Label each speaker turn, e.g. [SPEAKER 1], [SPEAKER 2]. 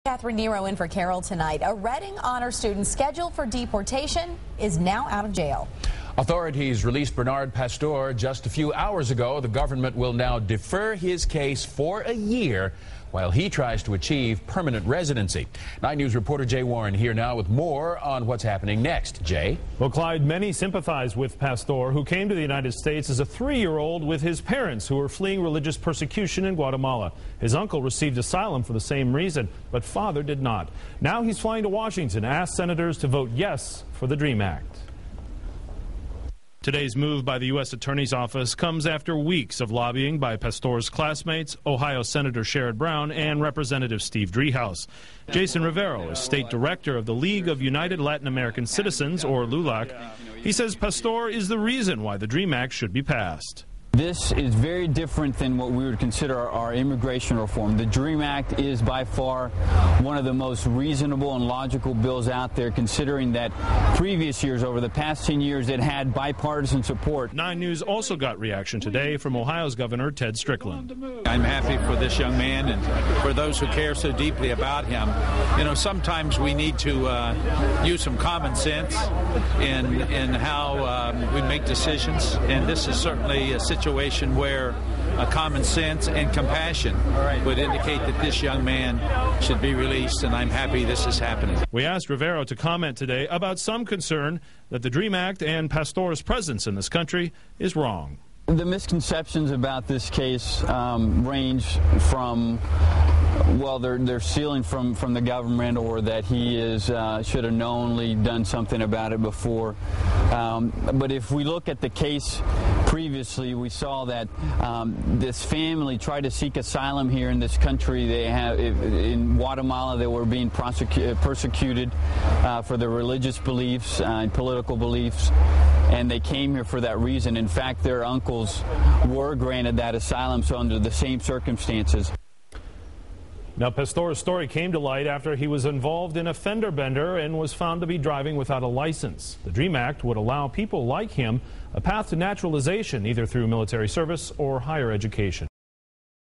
[SPEAKER 1] Catherine Nero in for Carol tonight. A Reading honor student scheduled for deportation is now out of jail.
[SPEAKER 2] Authorities released Bernard Pastor just a few hours ago. The government will now defer his case for a year while he tries to achieve permanent residency. 9 News reporter Jay Warren here now with more on what's happening next. Jay?
[SPEAKER 3] Well, Clyde, many sympathize with Pastor, who came to the United States as a 3-year-old with his parents who were fleeing religious persecution in Guatemala. His uncle received asylum for the same reason, but father did not. Now he's flying to Washington to ask senators to vote yes for the DREAM Act. Today's move by the U.S. Attorney's Office comes after weeks of lobbying by Pastor's classmates, Ohio Senator Sherrod Brown, and Representative Steve Driehaus. Jason Rivero is state director of the League of United Latin American Citizens, or LULAC. He says Pastor is the reason why the DREAM Act should be passed.
[SPEAKER 4] This is very different than what we would consider our immigration reform. The DREAM Act is by far one of the most reasonable and logical bills out there, considering that previous years, over the past 10 years, it had bipartisan support.
[SPEAKER 3] 9 News also got reaction today from Ohio's Governor Ted Strickland.
[SPEAKER 5] I'm happy for this young man and for those who care so deeply about him. You know, sometimes we need to use some common sense in how we make decisions, and this is certainly a situation where common sense and compassion would indicate that this young man should be released, and I'm happy this is happening.
[SPEAKER 3] We asked Rivero to comment today about some concern that the DREAM Act and Pastor's presence in this country is wrong.
[SPEAKER 4] The misconceptions about this case range from, well, they're stealing from the government, or that he should have knowingly done something about it before. But if we look at the case previously, we saw that this family tried to seek asylum here in this country. They have in Guatemala. They were being persecuted for their religious beliefs and political beliefs, and they came here for that reason. In fact, their uncles were granted that asylum, so under the same circumstances.
[SPEAKER 3] Now, Pastor's story came to light after he was involved in a fender bender and was found to be driving without a license. The DREAM Act would allow people like him a path to naturalization, either through military service or higher education.